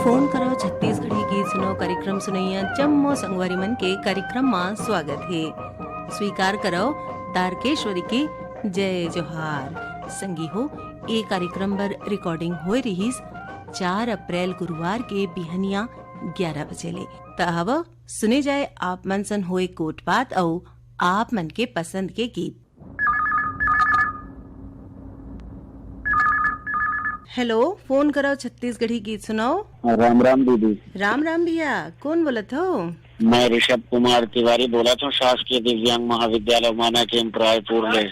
Phone करो छत्तीसगढ़ी गीत सुनो कार्यक्रम सुनैया जम्मो संगवारी मन के कार्यक्रम में स्वागत है। स्वीकार करो तारकेश्वरी की जय जोहार। संगी हो ये कार्यक्रम पर रिकॉर्डिंग हो रही 4 अप्रैल गुरुवार के बिहनिया 11 बजे ले। तब सुने जाए आप मन सन होए कोट बात और आप मन के पसंद के गीत। हेलो, फोन करो छत्तीसगढ़ी गीत सुनाओ। राम राम दीदी। राम राम भैया, कौन बोलत हो? मैं ऋषभ कुमार तिवारी बोला था, शासकीय दिव्यांग महाविद्यालय माना के रायपुर ले।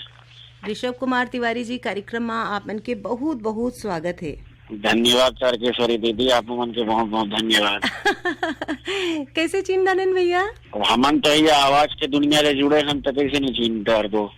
ऋषभ कुमार तिवारी जी, कार्यक्रम में आप मन के बहुत बहुत स्वागत है। धन्यवाद तारकेश्वरी दीदी, आप मन के बहुत बहुत धन्यवाद। कैसे चीन दानन भैया? हमन तो ये आवाज के दुनिया से जुड़े हम तो कैसे नहीं चीन कर दो।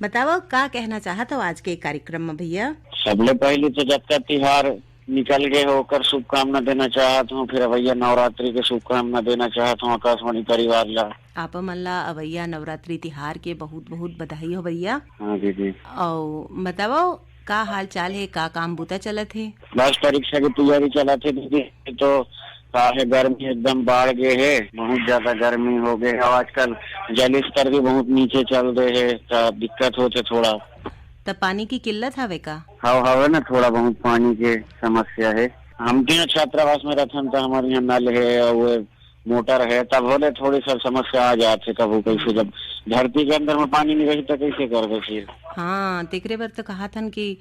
बताओ का कहना चाहत हो आज के कार्यक्रम में भैया? सबले पहले तो जब तक त्योहार निकल गए होकर शुभकामना देना चाहता हूँ, फिर भैया नवरात्रि के शुभकामना देना चाहता हूँ आकाशवाणी परिवार ला। आप मन ला अवैया नवरात्रि तिहार के बहुत बहुत बधाई हो भैया। हाँ दीदी। और बताओ का हाल चाल है, का काम बूता चलत है? बस परीक्षा की तैयारी चला थे दीदी, तो काहे गर्मी एकदम बढ़ गए है, बहुत ज्यादा गर्मी हो गए और आजकल जल स्तर भी बहुत नीचे चल रहे है, तो दिक्कत होते थोड़ा। तब पानी की किल्लत हवे का? हवा ना थोड़ा बहुत पानी के समस्या है। हम यहाँ छात्रावास में रहते तो हमारे यहाँ नल है और वो मोटर है, तब होले थोड़ी सा समस्या आ जाती कभी कैसे, जब धरती के अंदर में पानी नहीं रही तो कैसे कर फिर। हाँ, तेकरे बर तो कहा था कि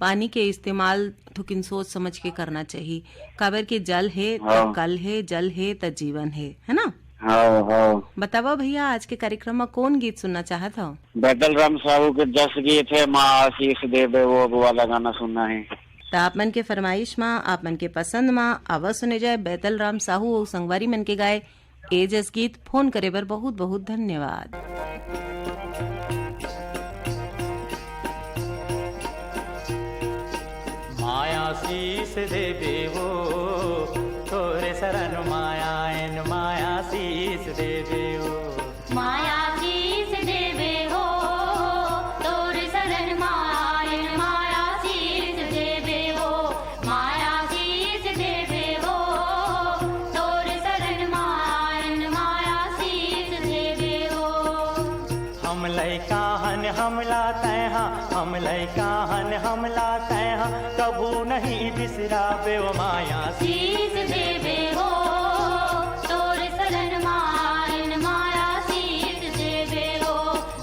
पानी के इस्तेमाल थोकिन सोच समझ के करना चाहिए। काबर के जल है तो कल है, जल है तो जीवन है ना? हाँ। बताओ भैया, आज के कार्यक्रम में कौन गीत सुनना चाहत हो? बैतल राम साहू के 10 गीत है, माँ आशीष देवे वो वाला गाना सुनना है। तो आप मन के फरमाइश में, आप मन के पसंद में आवाज सुने जाए बैतल राम साहू और संगवारी मन के गाए ए जस गीत। फोन करे बर बहुत बहुत धन्यवाद। माया शीस देवे हो तोरे शरण माया एन माया शीस देवे हो। माया शीस देवे हो तोरे शरण माया एन माया शीस देवे हो। माया शीस देवे हो तोरे शरण माया एन माया शीस देवे हो। हम लैका हन हमला तैहा, हम लैका हन हमला तैहा, कबू नहीं बिसरावे ओ माया शीस देवे हो तोरे शरण माया एन माया शीस देवे हो।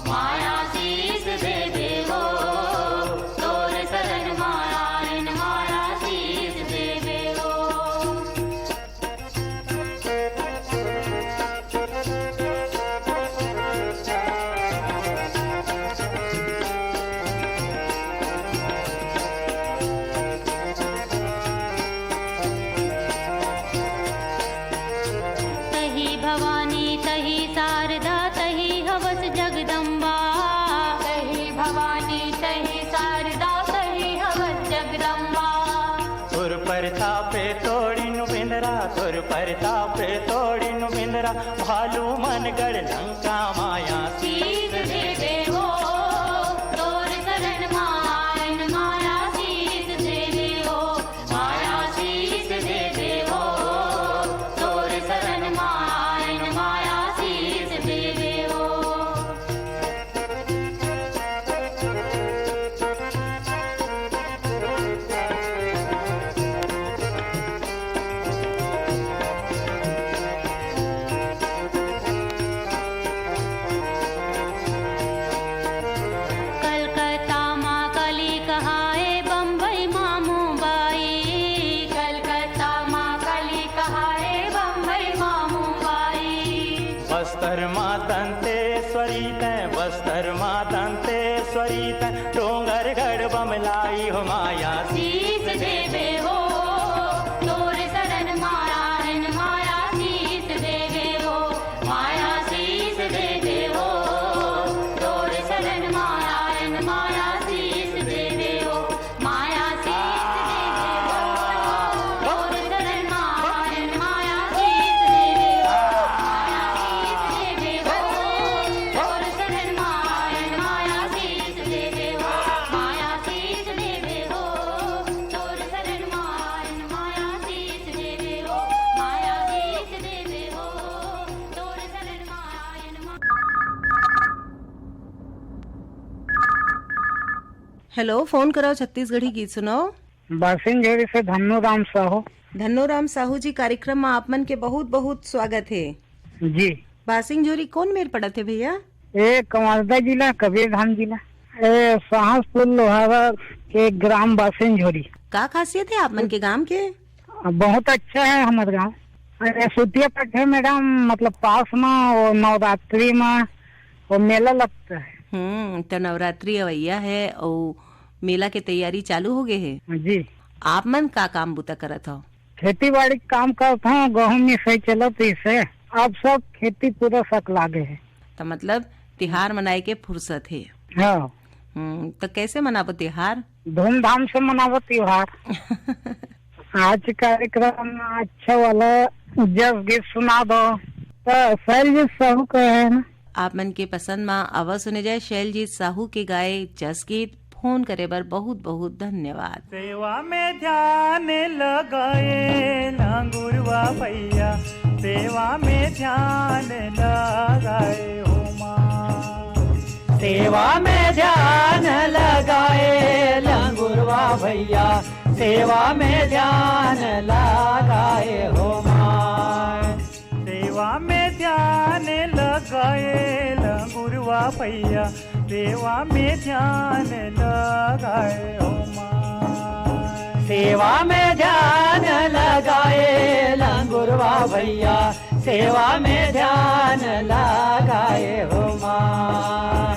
माया शीस देवे हो तोरे शरण माया एन माया शीस देवे हो। तही भवानी तही शारदा तही हवस जगदम्बा। तही भवानी तही शारदा तही हवस जगदम्बा। तुर परतापे तोड़ी नु बिंदरा, तुर परतापे तोड़ी नु बिंदरा, भालू मन गढ़ लंका माया शीस देवे हो तोरे शरण माया एन माया शीस देवे हो। माया शीस देवे हो तोरे शरण माया एन माया शीस देवे हो। कलकत्ता माँ कली कहाए बम्बई माँ मुंबई। कलकत्ता माँ कली कहाए बम्बई माँ मुंबई। बस्तर माँ दंतेश्वरी तय, बस्तर माँ दंतेश्वरी तय, डोंगर गढ़ बमलाई हो माया शीस देवे हो तोरे शरण माया एन माया शीस देवे हो। माया शीस देवे हो तोरे शरण माया एन माया शीस देवे हो। माया शीस देवे हो तोरे शरण माया एन माया शीस देवे हो। माया शीस देवे हो तोरे शरण माया हेलो, फोन कराओ छत्तीसगढ़ी गीत सुनाओ। बासिन झोड़ी से धन्नो राम साहू। धन्नोराम साहू जी, कार्यक्रम में आप मन के बहुत बहुत स्वागत है जी। बासिंग जोरी कौन मेल पड़ा थे भैया? ये कमालदा जिला, कबीरधाम जिला, साहसपुर लोहारा के ग्राम बासिन झोड़ी। का खासियत है आप मन के गांव के? बहुत अच्छा है हमारे गाँव। सुतिया पट है मैडम, मतलब पास में और नवरात्रि में वो मेला लगता है। तो नवरात्रि अवैया है और मेला के तैयारी चालू हो गए है जी। आप मन का काम बुता करत हो? खेती बाड़ी काम करता हूँ, गेहूँ में सही चलत इसे। अब सब खेती पूरा सक लागे है। तो मतलब त्योहार मनाए के फुर्सत है। हाँ। तो कैसे मनाबो त्योहार? धूमधाम से मनाबो त्योहार। आज कार्यक्रम अच्छा वाला जस गीत सुना दो तो शैलजीत साहू का है ना। आप मन के पसंद में आवाज सुने जाए शैलजीत साहू के गाए जस गीत। फोन करे बर बहुत बहुत धन्यवाद। सेवा में ध्यान लगाए लांगुरवा भैया, सेवा में ध्यान लगाए हो माँ। सेवा में ध्यान लगाए लांगुरवा भैया, सेवा में ध्यान लगाए हो माँ। सेवा में ध्यान लगाए लांगुरवा भैया, सेवा में ध्यान लगाए हो माँ। सेवा में ध्यान लगाए लंगुरवा भैया, सेवा में ध्यान लगाए हो माँ।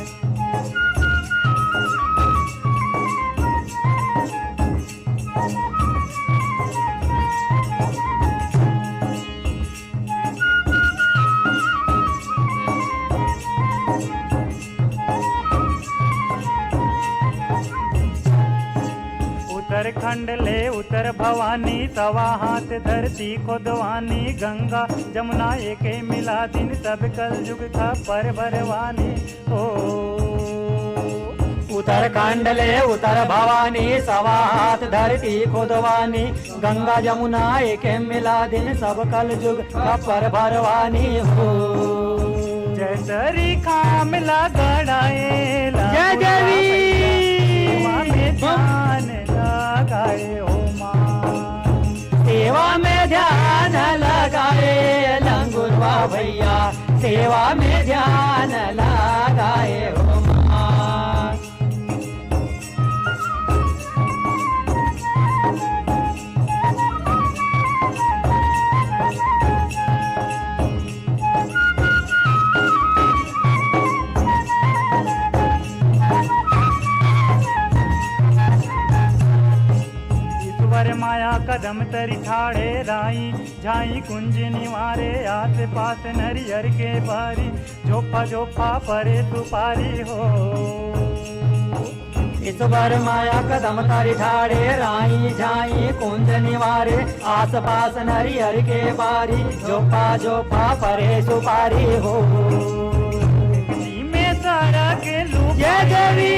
उत्तरखंड ले उतर भवानी, तवा हाथ धरती खोदवानी, गंगा जमुना एके मिला दिन, सब कल युग का पर भरवानी हो। उत्तरखंड ले उतर भवानी, सवा हाथ धरती खोदवानी, गंगा जमुना एके मिला दिन, सब कल युग का पर भरवानी हो। जय सरी खाम लगाए जय देवी, में ध्यान लगाए हो माँ। सेवा में ध्यान लगाए लंगुरवा भैया, सेवा में ध्यान लगाए हो माँ। माया कदम तरी ठाड़े राई, झाई कुंज निवारे, आस पास नरियर के बारी, झोपा झोपा परे सुपारी हो। इस बार माया कदम तारी ठाड़े राई, झाई कुंज निवारे, आस पास नरियर के बारी, झोपा झोपा परे सुपारी हो। में सारा के लूप जय देवी,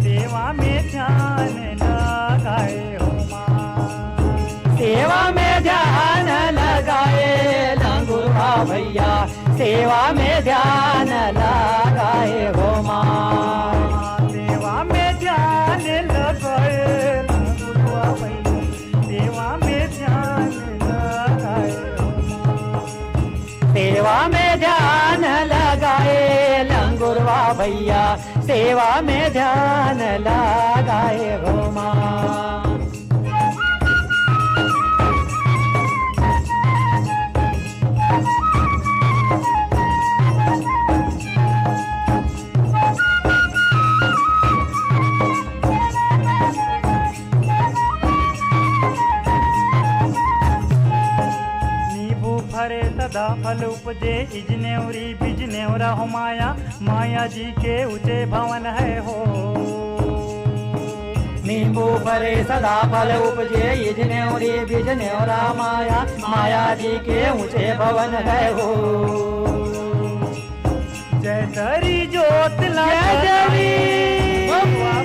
सेवा में ध्यान लगाए हो माँ। सेवा में ध्यान लगाए लंगुरवा भैया, सेवा में ध्यान लगाए हो माँ। सेवा में ध्यान लगाए लंगुरवा भैया, सेवा में ध्यान लगाए हो माँ। सेवा में ध्यान लगाए लंगुरवा भैया, सेवा में ध्यान लगाए हो माँ। फरे सदा फल उपजे, इजनेवरी बिजनेवरा हो माया, माया जी के ऊंचे भवन है हो। नींबू फरे सदा फल उपजे, इजनेवरी बिजनेवरा माया, माया जी के ऊंचे भवन है हो। जय तरी ज्योत लगाए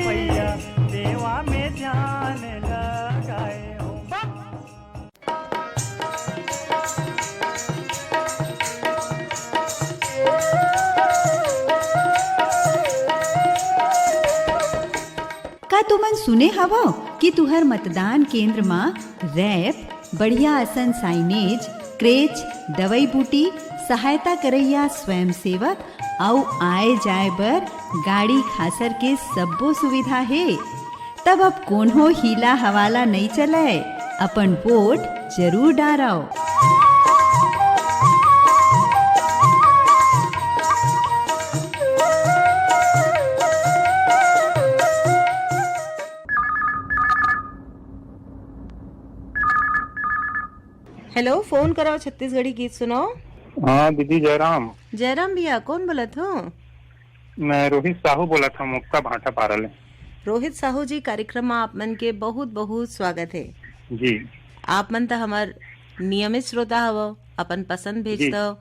भैया, सेवा में ध्यान लगाए हो। तुमन सुने हवो कि तुहर मतदान केंद्र मा रैप, बढ़िया असन साइनेज, क्रेच, दवाई बूटी, सहायता करैया स्वयंसेवक और आए जाए बर गाड़ी खासर के सब्बो सुविधा है। तब अब कोनो हीला हवाला नहीं चले, अपन वोट जरूर डारो। हेलो, फोन कराओ छत्तीसगढ़ी गीत सुनाओ। हाँ दीदी जयराम। जयराम भैया, कौन बोलत हो? मैं रोहित साहू बोला था, मुक्का भाटा पारल। रोहित साहू जी, कार्यक्रम में आप मन के बहुत बहुत स्वागत है जी। आप मन तो हमार नियमित श्रोता हवो, अपन पसंद भेजते हो,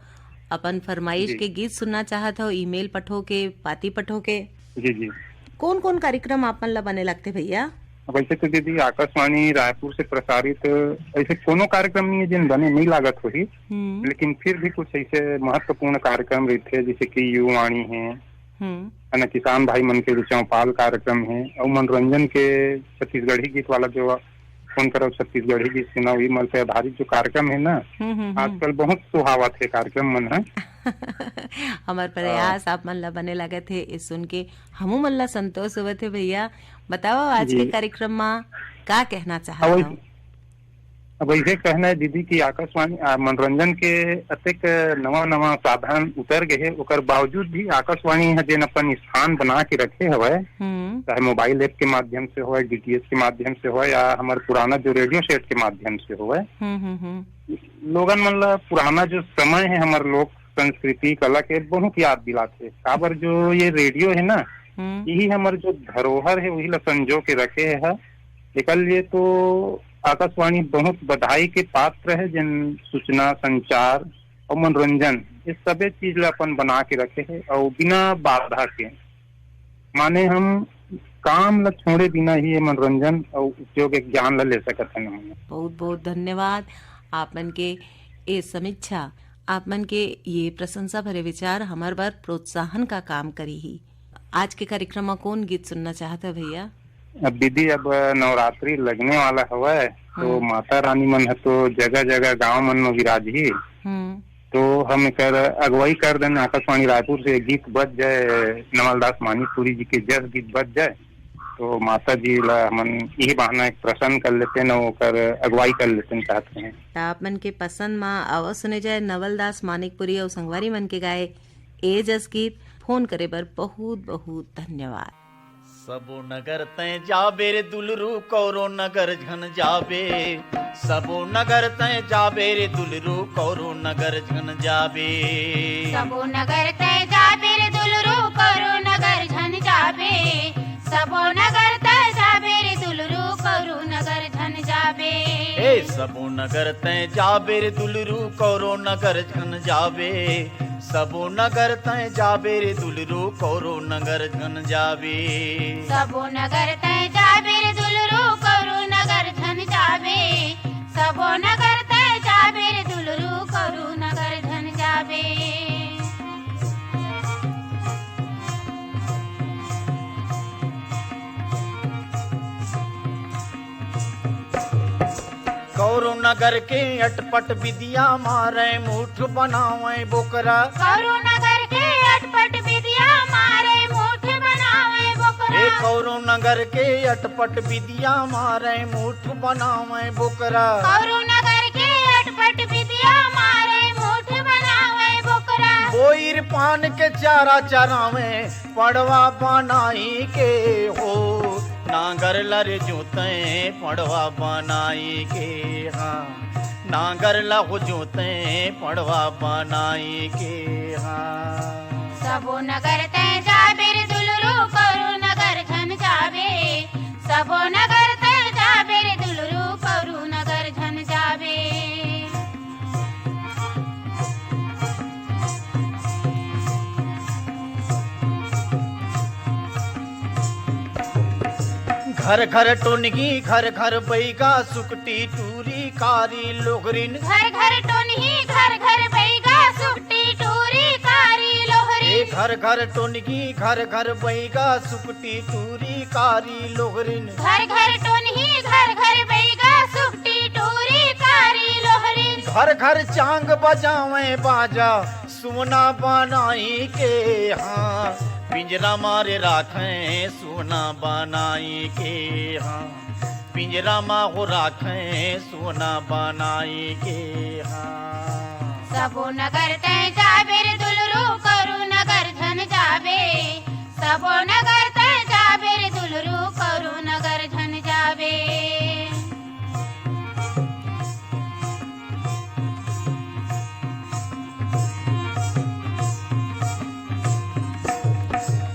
अपन फरमाइश के गीत सुनना चाहत हो, ईमेल पठो के, पाती पठो के। जी जी। कौन कौन कार्यक्रम आप मन ला बने लगते भैया? वैसे तो दीदी आकाशवाणी रायपुर से प्रसारित ऐसे कोनो कार्यक्रम नहीं है जिन बने नहीं लागत हुई, लेकिन फिर भी कुछ ऐसे महत्वपूर्ण कार्यक्रम रहते हैं, जैसे कि युवाणी है, किसान भाई मन के जो चौपाल कार्यक्रम है, और मनोरंजन के छत्तीसगढ़ी गीत वाला जो फोन करो छत्तीसगढ़ी गीत सुना, वही मन पे आधारित जो कार्यक्रम है ना, आजकल बहुत सुहावत है कार्यक्रम मन है। हमार प्रयास आप मन ला बने लगे थे, इस सुन के हमू मन ला संतोष हुए थे। भैया बताओ आज के कार्यक्रम में क्या कहना चाहते हो? अब ऐसे कहना है दीदी की आकाशवाणी मनोरंजन के अतेक नवा नवा साधन उतर गए है, ओकर बावजूद भी आकाशवाणी है जेन अपन स्थान बना के रखे हवे, चाहे मोबाइल ऐप के माध्यम से हो, डीटीएच के माध्यम से हो, या हमारे पुराना जो रेडियो सेट के माध्यम से हो। लोगन मतलब पुराना जो समय है हमारे लोक संस्कृति कला के बहुत याद दिलाते। काबर जो ये रेडियो है ना, यही हमारे जो धरोहर है वही ला संजो के रखे है। एक लिए तो आकाशवाणी बहुत बधाई के पात्र है, जिन सूचना संचार और मनोरंजन इस सभी चीज ला अपन बना के रखे है, और बिना बाधा के, माने हम काम ला छोड़े बिना ही ये मनोरंजन और उपयोग एक ज्ञान ला ले सकते हैं। बहुत बहुत धन्यवाद आप मन के ये समीक्षा, आप मन के ये प्रशंसा भरे विचार हमार बार प्रोत्साहन का काम करी ही। आज के कार्यक्रम में कौन गीत सुनना चाहता भैया? अब दीदी अब नवरात्रि लगने वाला हुआ है, तो माता रानी मन है तो जगह जगह गांव मन में विराजी, तो हम कर अगुवाई कर दें आकाशवाणी रायपुर से गीत बज जाए, नवलदास मानिकपुरी जी के जस गीत बज जाए, तो माता जी ला मन यही बहाना एक प्रसन्न कर लेते न, कर अगुवाई कर लेते चाहते हैं। आप मन के पसंद माँ आवाज सुने जाए नवलदास मानिकपुरी और संगवारी मन के गाए ए जस गीत। फोन करे बर बहुत बहुत धन्यवाद। सबो नगर तय जाबे रे दुलरू कौरो नगर झन जाबे, सबो नगर तय जाबे रे दुलरू कौरो नगर झन जाबे, सबो नगर तय जाबे रे दुलरू कौरो नगर झन जाबे, सबो नगर तय जाबे रे दुलरू कौरो नगर झन जाबे, ए सबो नगर तय जाबे रे दुलरू कौरो नगर झन जाबे, सबो नगर तय जाबे रे दुलरू कौरो नगर झन जाबे, सबो नगर तय जाबे रे दुलरू कौरो नगर झन जाबे, सबो नगर तय जाबे रे दुलरू कौरो नगर झन जाबे। कौरो नगर के अटपट विदिया मारे मुठ बनावे बोकरा, कौरो नगर के अटपट विदिया मारे मुठ बनावे बोकरा, कौरो नगर के अटपट विदिया मारे मुठ बनावे बोकरा, कौरो नगर के अटपट विदिया मारे मुठ बनावे बोकरा, बोईर पान के चारा चरावे पड़वा बनाई के हो, नांगर लर जोते पड़वा बनाई के, हाँ नांगर ला हो जोते पड़वा बनाई के, हाँ सबो नगर तय जाबे रे दुलरू कौरो नगर झन जाबे, सबो नगर तय जाबे रे दुलरू कौरो नगर झन जाबे। घर घर टोनगी घर घर बैगा सुकटी टूरी कारी लोहरिन, घर घर टोनही घर घर बैगा सुकटी टूरी कारी लोहरी, घर घर टोनगी घर घर बैगा सुकटी टूरी कारी लोहरिन घर घर टोनही घर घर बैगा सुकटी टूरी कारी लोहरिन घर घर चांग बजावे बाजा सोना बनाई के हाँ पिंजरा मारे राखें सोना बनाई के हाँ पिंजरा मा हो राखें सोना बनाई के हाँ सबो नगर तय जाबे रे दुलरू करू नगर धन जाबे सबो नगर तय जाबे रे दुलरू करू नगर धन जाबे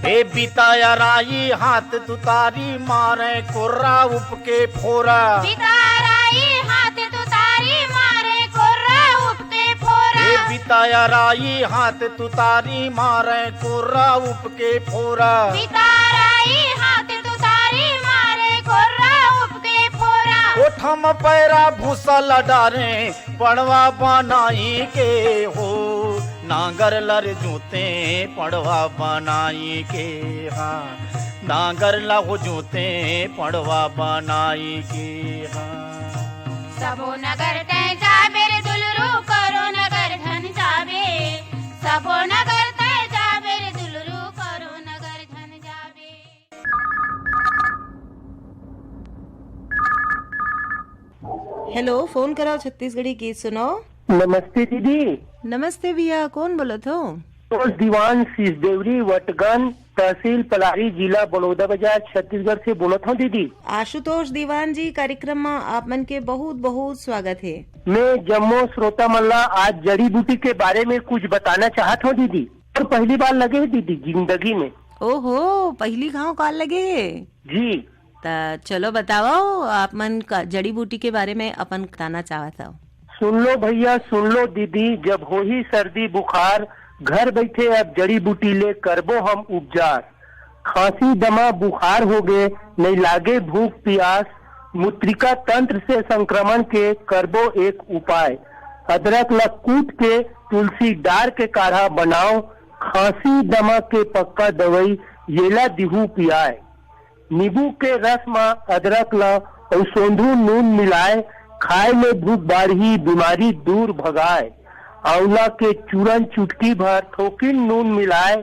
हे बिताया राई हाथ तुतारी मारे कोर्रा उपके फोरा बिताराई हाथ तुतारी मारे कोर्रा उपके फोरा हे बिताया राई हाथ तुतारी मारे कोर्रा उपके फोरा बिताराई हाथ तुतारी मारे कोर्रा उपके फोरा ओठम पैरा भूसा लडारे पड़वा बनाई के हो नांगर लर जूते पड़वा बनाई के हाँ नांगर लहो जूते पड़वा बनाई के हाँ सबो नगर तय जाबे रे दुलरू करो नगर धन जाबे सबो नगर तय जाबे रे दुलरू करो नगर धन जाबे हेलो, फोन कराओ छत्तीसगढ़ी गीत सुनो। नमस्ते दीदी। नमस्ते भैया, कौन बोलत हो? तो दीवान सिसदेवरी वटगन तहसील पलारी जिला बड़ौदा बाजार छत्तीसगढ़ से बोलत हूँ दीदी। आशुतोष दीवान जी, कार्यक्रम में आप मन के बहुत बहुत स्वागत है। मैं जम्मू श्रोता मल्ला आज जड़ी बूटी के बारे में कुछ बताना चाहत हूँ दीदी। और पहली बार लगे है दीदी जिंदगी में। ओहो, पहली घाव काल लगे है जी। ता चलो बताओ, आप मन का जड़ी बूटी के बारे में अपन बताना चाहता हो। सुन लो भैया, सुन लो दीदी, जब हो ही सर्दी बुखार घर बैठे अब जड़ी बूटी ले करबो हम उपचार। खांसी दमा बुखार हो गए, नहीं लागे भूख प्यास, मूत्रिका तंत्र से संक्रमण के करबो एक उपाय। अदरक ला कूट के तुलसी डार के काढ़ा बनाओ, खांसी दमा के पक्का दवाई येला दिहू पियाए। नींबू के रस में अदरक ला और सोंधू नून मिलाए, खाए में भूख बाढ़ी बीमारी दूर भगाए। आंवला के चूरन चुटकी भर थोकिन नून मिलाए,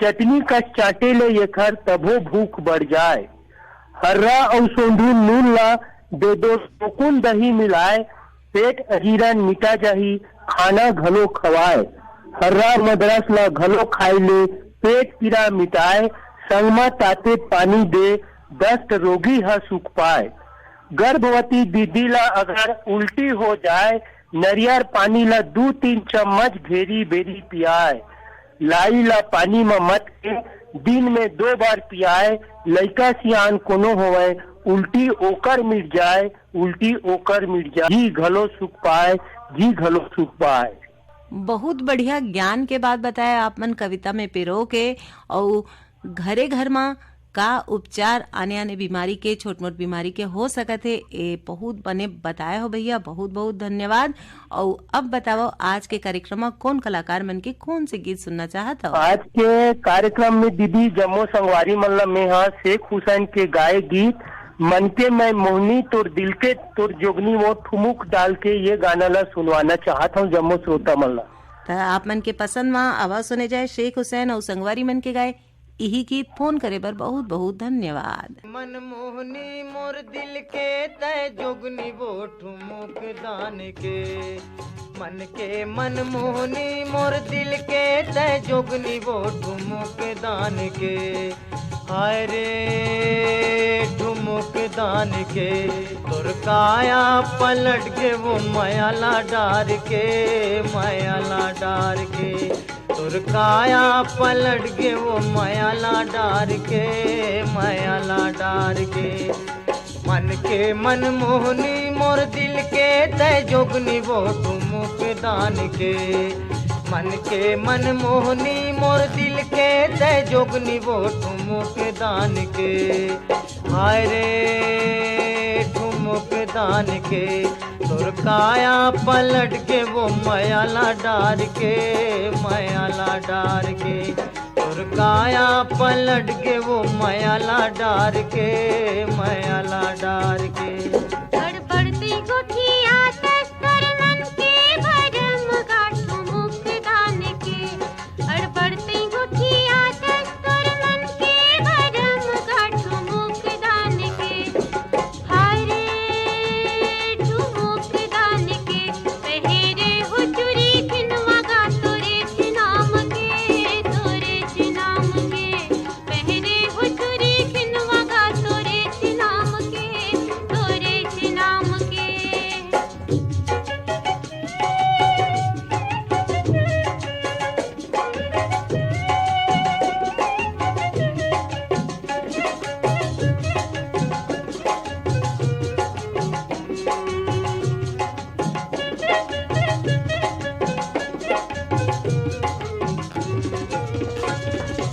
चटनी का चाटे ले ये खर तभो भूख बढ़ जाए। हर्रा और सोंधू नून ला दे दो टोकुन दही मिलाए, पेट अजीरन मिटा जाही खाना घलो खवाए। हर्रा मदरस ला घलो खाई ले पेट पीड़ा मिटाए, संगमा ताते पानी दे दस्त रोगी ह सुख पाए। गर्भवती दीदी ला अगर उल्टी हो जाए, नरियर पानी ला 2-3 चम्मच घेरी बेरी पियाए। लाई ला पानी में मत के दिन में 2 बार पियाए। लड़का सियान कोनो होवे उल्टी ओकर मिट जाए, उल्टी ओकर मिट जाए, जी घलो सुख पाए, जी घलो सुख पाए। बहुत बढ़िया ज्ञान के बात बताया आप मन कविता में पिरो के। और घरे घर में का उपचार आने आने बीमारी के, छोट मोट बीमारी के हो सकत है, ये बहुत बने बताए हो भैया, बहुत बहुत धन्यवाद। और अब बताओ, आज के कार्यक्रम में कौन कलाकार मन के कौन से गीत सुनना चाहता हो? आज के कार्यक्रम में दीदी जम्मू संगवारी मल्ला में हाँ शेख हुसैन के गाए गीत मन के मैं मोहनी तोर दिल के तोर जोगनी वो ठुमुक डाल के ये गाना ला सुनवाना चाहता हूँ जम्मू श्रोता मल्ला। तो आप मन के पसंद में आवाज सुने जाए शेख हुसैन और संगवारी मन के गाए यही गीत। फोन करे पर बहुत बहुत धन्यवाद। मन मोहनी मोर दिल के तय जोगनी वो ठुमुक दान के मन के मन मोहनी मोर दिल के तय जोगनी वो ठुमुक दान के। हाय रे ठुमुक दान के तोर काया पलट के वो मायाला डार के, मायाला डार के तोर काया पलट के वो मायाला डार के, मायाला डार के। मन के मन मोहनी मोर दिल के तय जोगनी वो ठुमुक दान के। मन के मन मोहनी मोर दिल के तय जोगनी वो ठुमुक दान के। हाय रे ठुमुक दान के तोर काया पलट के वो मायाला डार के, मायाला डार के तोर मोर काया पलट के वो मयाला डार के, मयाला डार के। गड़बड़ती गुठिया तस्कर मन के भरम गाठू मुक्तदान के, गड़बड़ती गुठिया तस्कर मन के भरम गाठू मुक्तदान के। हारे मुक्तदान के पहरे हो चुरी खिनवा गा तोरे नाम के, तोरे नाम के पहरे हो चुरी खिनवा गा तोरे नाम के, तोरे नाम के।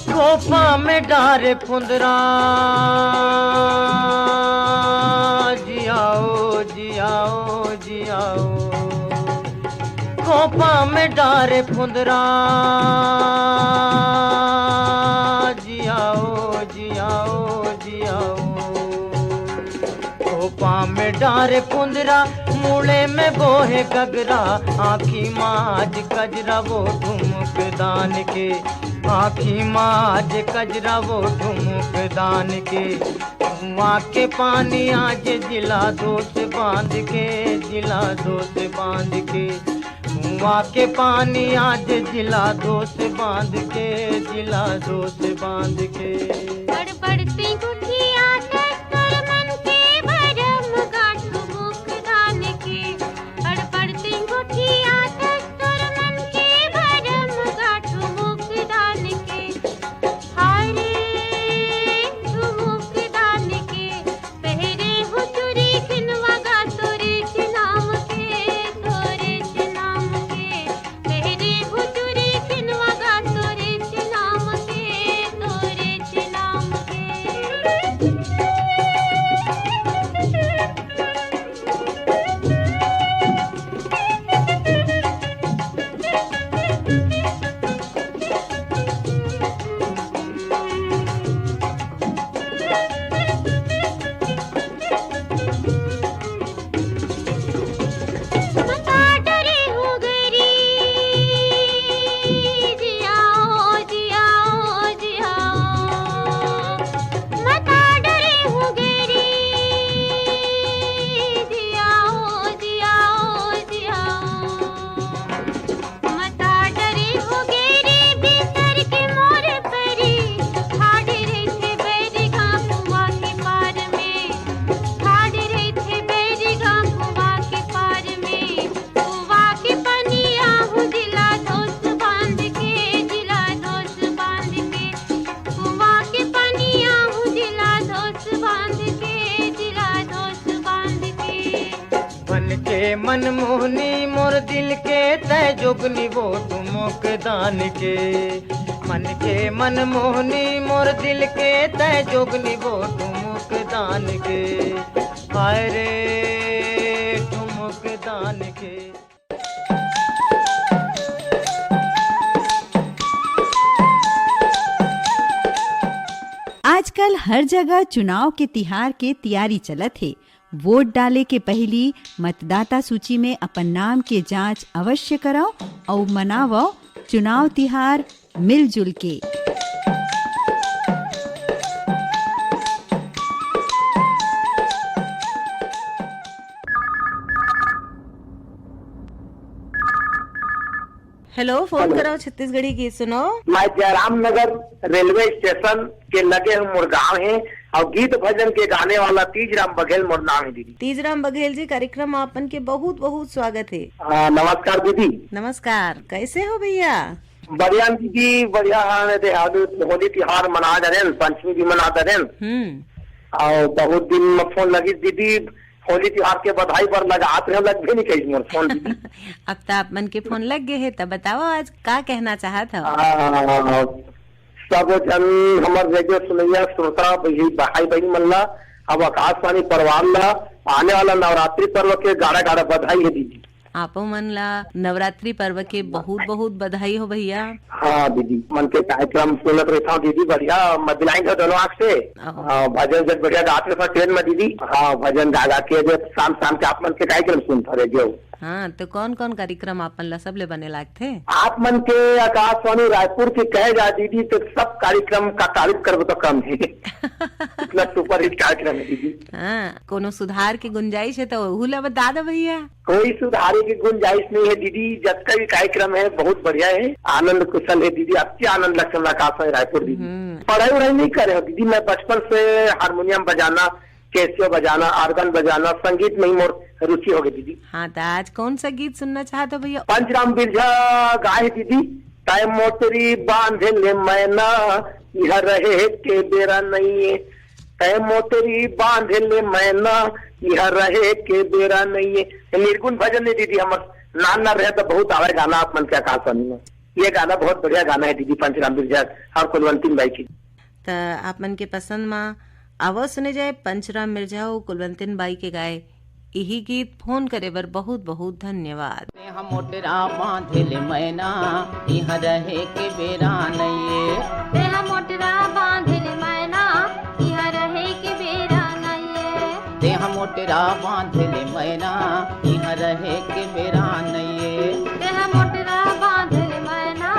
खोपा में डारे फुंदरा जियाओ जियाओ जियाओ। खोपा में डारे फुंदरा जियाओ जियाओ जियाओ। खोपा में डारे फुंदरा मूले में बोहे गगरा, आँखी माज कजरा वो ठुमक दान के, आँखी माज कजरा वो ठुमक दान के। कुआं के पानी आज जिला दोस्त बांध के, जिला दोस्त बांध के। कुआं के पानी आज जिला दोस्त बांध के, जिला दोस्त बांध के। गड़बड़ती गुठिया तस्कर मन के भरम गाठू मुक्तदान के, गड़बड़ती गुठिया तस्कर मन के भरम गाठू मुक्तदान के। हारे मुक्तदान के पहरे हो चुरी खिनवा गा तोरे नाम के, तोरे नाम के पहरे हो चुरी खिनवा गा तोरे नाम के, तोरे नाम के। मता डरे हो गरी जियाओ जियाओ जियाओ। मता डरे हो गरी जियाओ जियाओ जियाओ। मता डरे हो गरी भीतर के मोर परी, ठाड़ रहे थे बैरी गाँ कुआं के पार में, ठाड़ रहे थे बैरी गाँ कुआं के पार में। कुआं के पनिया हूँ जिला दोस्त बांध के, जिला दोस्त बांध के। कुआं के पनिया हूँ जिला दोस्त बांध के, जिला दोस्त बांध के। बन के मनमोहनी मोर दिल के तय जोगनी वो ठुमक दान के। मन के मनमोहनी मोर दिल के तय जोगनी वो ठुमक दान के। हाय रे ठुमक दान के। आजकल हर जगह चुनाव के तिहार के तैयारी चलत है। वोट डाले के पहली मतदाता सूची में अपन नाम के जांच अवश्य कराओ और मनावो चुनाव तिहार मिलजुल के। हेलो, फोन कराओ छत्तीसगढ़ी की सुनो। मैं जयराम नगर रेलवे स्टेशन के लगे हम मुरगांव है और गीत भजन के गाने वाला तीजराम बघेल मोर नाम है दीदी। तीजराम बघेल जी, कार्यक्रम आपन के बहुत बहुत स्वागत है। नमस्कार दीदी। नमस्कार, कैसे हो भैया? बढ़िया दीदी, बढ़िया। होली त्योहार मना रहे, पंचमी भी मना रहे और बहुत दिन में फोन लगी दीदी। होली त्योहार के बधाई पर लगाते हैं, लग भी नहीं कही मोर फोन दीदी। अब तो आप मन के फोन लग गए है, तब बताओ आज का कहना चाहत हो? सब जन हमारे रेडियो सुनैया श्रोता भाई बहन मन ला अब आकाशवाणी परिवार ला आने वाला नवरात्रि पर्व के गाढ़ा गाढ़ा बधाई है दीदी। आपो मन ला नवरात्रि पर्व के बहुत बहुत बधाई हो भैया। हाँ दीदी, मन के कार्यक्रम सुनत रहता हूँ दीदी, बढ़िया मदलाइन था दोनों आँख से। भजन जब बढ़िया गाते था ट्रेन में दीदी। हाँ, भजन गा के जब शाम शाम के आप मन के कार्यक्रम सुनता रहे जो। हाँ, तो कौन कौन कार्यक्रम आप मन ला सब ले बने लाग थे? आप मन के आकाशवाणी रायपुर के कहे जा दीदी तो सब कार्यक्रम का तारीफ करबो तो कम है। इतना सुपर हिट कार्यक्रम है दीदी। हाँ, कोनो सुधार की गुंजाइश है तो वहू ला बता दो भैया। कोई सुधारे की गुंजाइश नहीं है दीदी, जब का भी कार्यक्रम है बहुत बढ़िया है, आनंद कुशल है दीदी। अच्छी आनंद लक्षण आकाशवाणी रायपुर दीदी। पढ़ाई वढ़ाई नहीं करे हो दीदी, मैं बचपन से हारमोनियम बजाना, कैसियो बजाना, आर्गन बजाना, संगीत में ही मोर रुचि हो गई दीदी। हाँ, तो आज कौन सा गीत सुनना चाहते हो भैया? पंचराम बिरजा गाय दीदी। टाइम मोटरी बांधे ले मैना, यह रहे के बेरा नहीं है। टाइम मोटरी बांधे ले मैना, यह रहे के बेरा नहीं है। निर्गुण भजन है दीदी, हमर नाना रहे तो बहुत आवे गाना आप मन के आकाशवाणी में। ये गाना बहुत बढ़िया गाना है दीदी, पंचराम बिरजा और कुलवंती बाई की। तो आप मन के पसंद में आवाज सुने जाए पंचराम मिर्जा और कुलवंतिन बाई के गाए यही गीत। फोन करे बर बहुत बहुत धन्यवाद। हम मोटरा बांधल मैना, यहाँ रहे के बेरा नहीं। हम मोटरा बांधल मैना, यहाँ रहे के बेरा नहीं। हम मोटरा बांधल मैना, यहाँ रहे के बेरा नहीं। हम मोटरा बांधल मैना,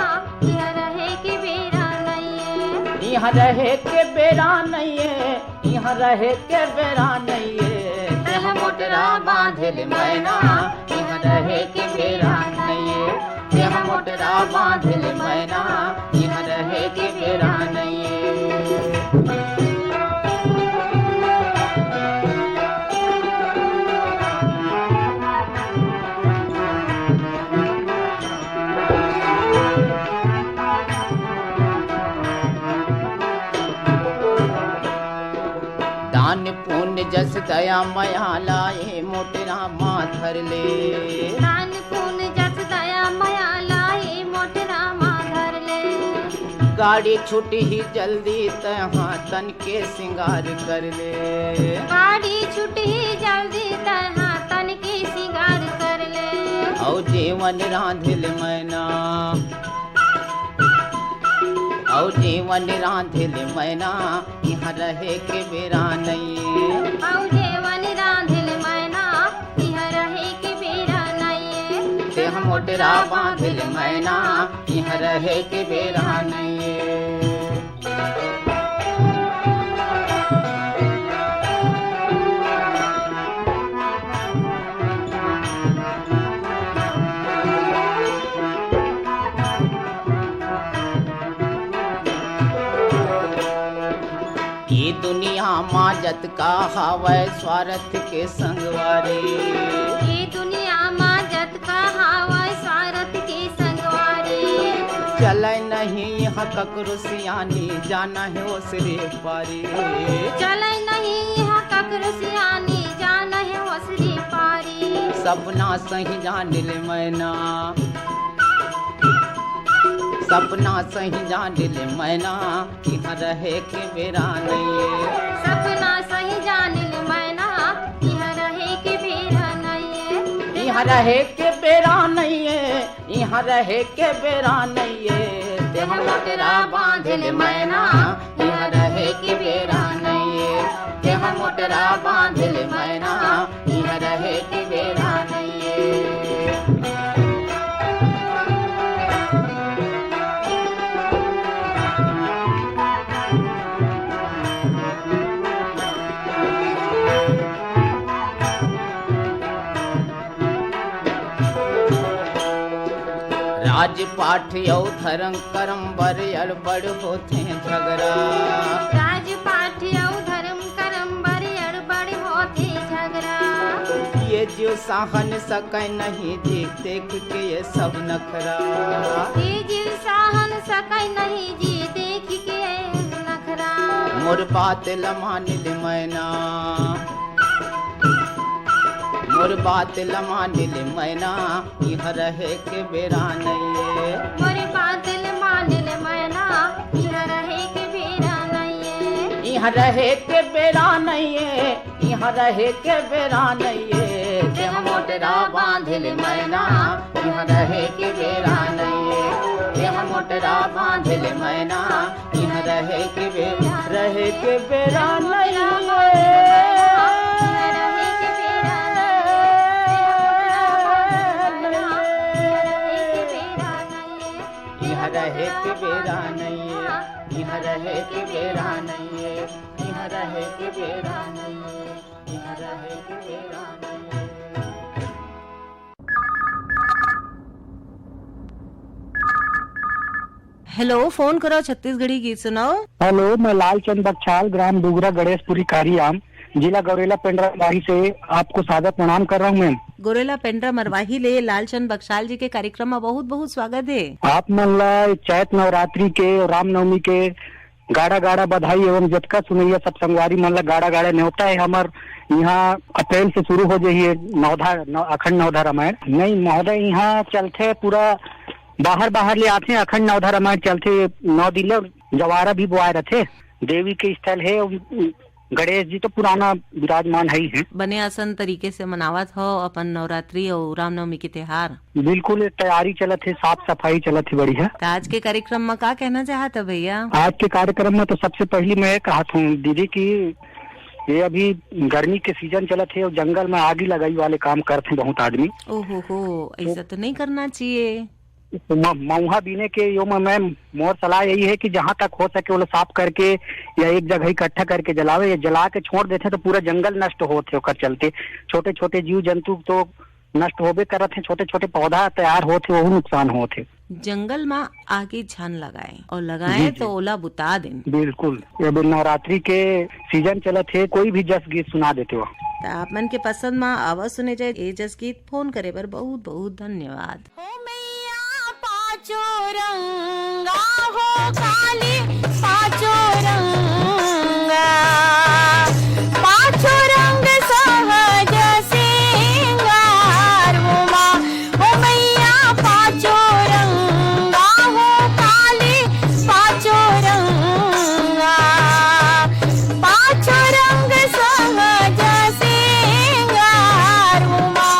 यहाँ रहे के बेरा नहीं। यहाँ रहे के बेरा नहीं, यहाँ रहे के बेरा नहीं। मोटरा बांधल मैना, यहाँ रहे के बेरा नहीं। यहाँ मोटरा बांधल मैना, यहाँ रहे के बेरा नहीं। दान पुण्य जस दया माया लाए, मोटरा माधर ले। दान पुण्य जस दया माया लाए, मोटरा माधर ले। गाड़ी छूटी ही जल्दी तहाँ तन के सिंगार कर ले। गाड़ी छूटी ही जल्दी तहाँ तन के सिंगार कर ले। औ जीवन रांधिल मैना, औ जीवन रांधिल मैना, यहाँ रहे के बेरा नहीं। औ जीवन रांधिल मैना, यहाँ रहे के बेरा नहीं। ते हम मोटरा बांधिल मैना, यहाँ रहे के बेरा नहीं। ये दुनिया माजत का हवै स्वार्थ के संगवारी। ये दुनिया माजत का हवै स्वार्थ के संगवारी। चलै नहीं यहाँ ककरो सियानी, जाना है ओसरे पारी। चलै नहीं यहाँ ककरो सियानी, जाना है ओसरे पारी। सपना सही जानिल मैना, सपना सही जानिल मैना, यहाँ रहे के बेरा नहीं। सपना सही जानिल मैना, यहाँ रहे के बेरा नहीं। यहाँ रहे के बेरा नहीं, यहाँ रहे के बेरा नहीं। देह मोटरा बांधिल मैना, यहाँ रहे के बेरा नहीं। देह मोटरा बांधिल मैना, यहाँ रहे के बेरा नहीं। राज पाठ यौ धर्म करम बर अड़बड़ होते झगड़ा। राज पाठ यौ धर्म करम बर अड़बड़ होते झगड़ा। ये जो सहन सकै नहीं जी, देख के ये सब नखरा। ये जो सहन सकै नहीं जी, देख के ये नखरा। मोर बात लमानिल मैना, मोर बात लमानिल मैना, यहाँ रहे के बेरा नहीं। मोर बात लमानिल मैना, यहाँ रहे के बेरा नहीं। यहाँ रहे के बेरा नहीं, यहाँ रहे के बेरा नहीं। देह मोटरा मोटरा बांधिल मैना यहाँ रहे के बेरा नहीं यहाँ मोटरा बांधिल मैना यहाँ रहे के बेरा नहीं यहाँ रहे के बेरा नहीं यहाँ रहे के बेरा नहीं यहाँ रहे के बेरा नहीं यहाँ रहे के बेरा नहीं। हेलो, फोन करो छत्तीसगढ़ी गीत सुनाओ। हेलो, मैं लालचंद बख्शाल, ग्राम डुगरा, गणेशपुरी, कारियाम, जिला गौरेला पेंड्रा मरवाही से आपको सादर प्रणाम कर रहा हूँ मैम। गोरेला पेंड्रा मरवाही ले लालचंद बख्शाल जी के कार्यक्रम में बहुत बहुत स्वागत है। आप मन ला चैत नवरात्रि के और रामनवमी के गाड़ा गाड़ा बधाई एवं जतका सुनैया सब संगवारी मन ला गाड़ा गाड़ा न्योता है। हमार यहाँ अप्रैल से शुरू हो जाइए अखंड नवधा रामायण। नहीं महोदय, यहाँ चलते पूरा बाहर ले आते अखंड नवधा रामायण चलते 9 दिन जवारा भी बुआए रहते। देवी के स्थल है, गणेश जी तो पुराना विराजमान है ही है। बने आसन तरीके से मनावत हो अपन नवरात्रि और रामनवमी के त्योहार। बिल्कुल तैयारी चलत है, साफ सफाई चलत है बढ़िया। तो आज के कार्यक्रम में क्या कहना चाहते भैया? आज के कार्यक्रम में तो सबसे पहले मैं कहा हूँ दीदी की ये अभी गर्मी के सीजन चलत है और जंगल में आग लगाई वाले काम करते हैं बहुत आदमी। ओहो हो, ऐसा तो नहीं करना चाहिए। मऊहा बीने के यो में मैं मोर सलाह यही है कि जहाँ तक हो सके वो साफ करके या एक जगह इकट्ठा करके जलावे। या जला के छोड़ देते तो पूरा जंगल नष्ट होते होकर चलते छोटे छोटे जीव जंतु तो नष्ट होबे करत है, छोटे छोटे पौधा तैयार होते वो नुकसान होते। जंगल में आगे छान लगाए और लगाए तो ओला बुता दें। बिल्कुल, अब नवरात्रि के सीजन चलत है, कोई भी जस गीत सुना देते हो। आप मन के पसंद में आवाज सुने जाए ए जस गीत फोन करे पर बहुत बहुत धन्यवाद। पाँचो रंगा हो काली पाँचो रंगा पाँचो रंग सहज सिंगार उमा हो मैया पाँचो रंगा हो काली पाँचो रंगा पाँचो रंग सहज सिंगार उमा।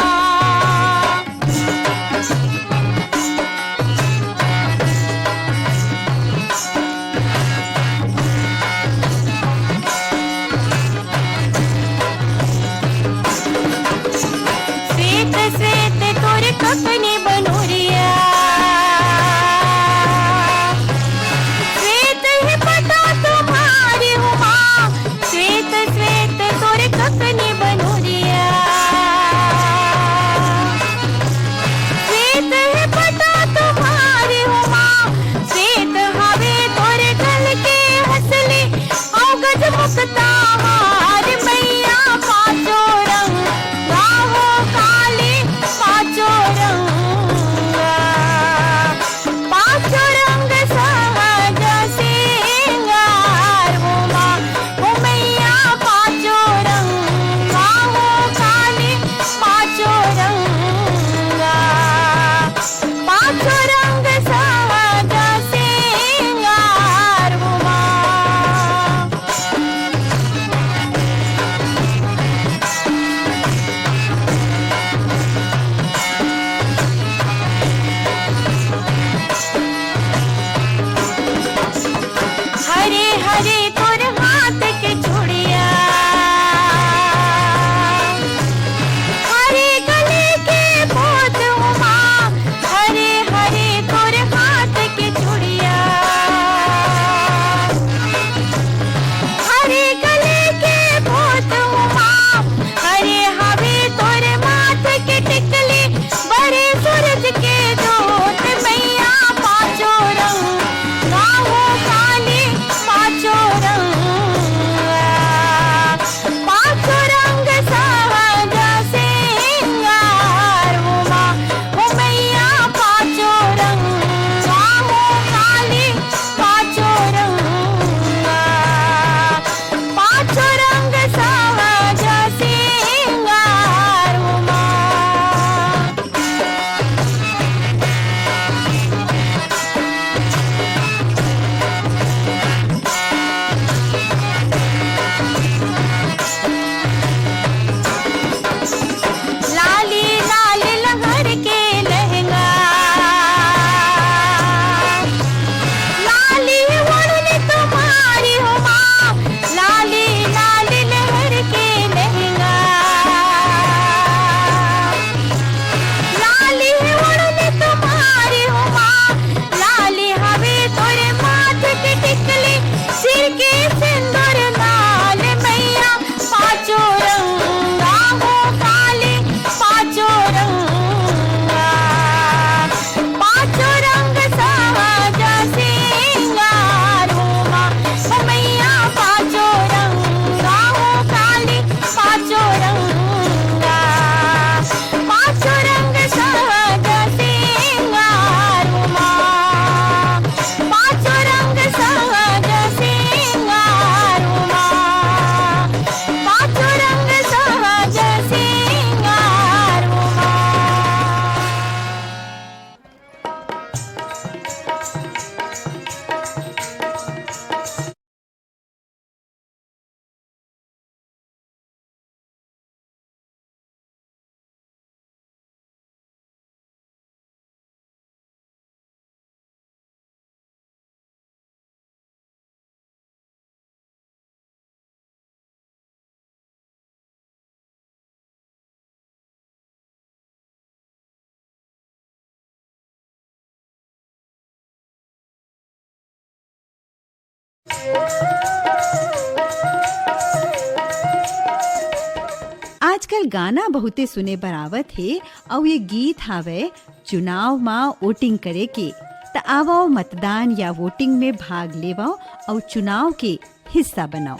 आजकल गाना बहुते सुने बर आवत है और ये गीत हावे चुनाव में वोटिंग करे के। त आवो मतदान या वोटिंग में भाग लेवो और चुनाव के हिस्सा बनाओ।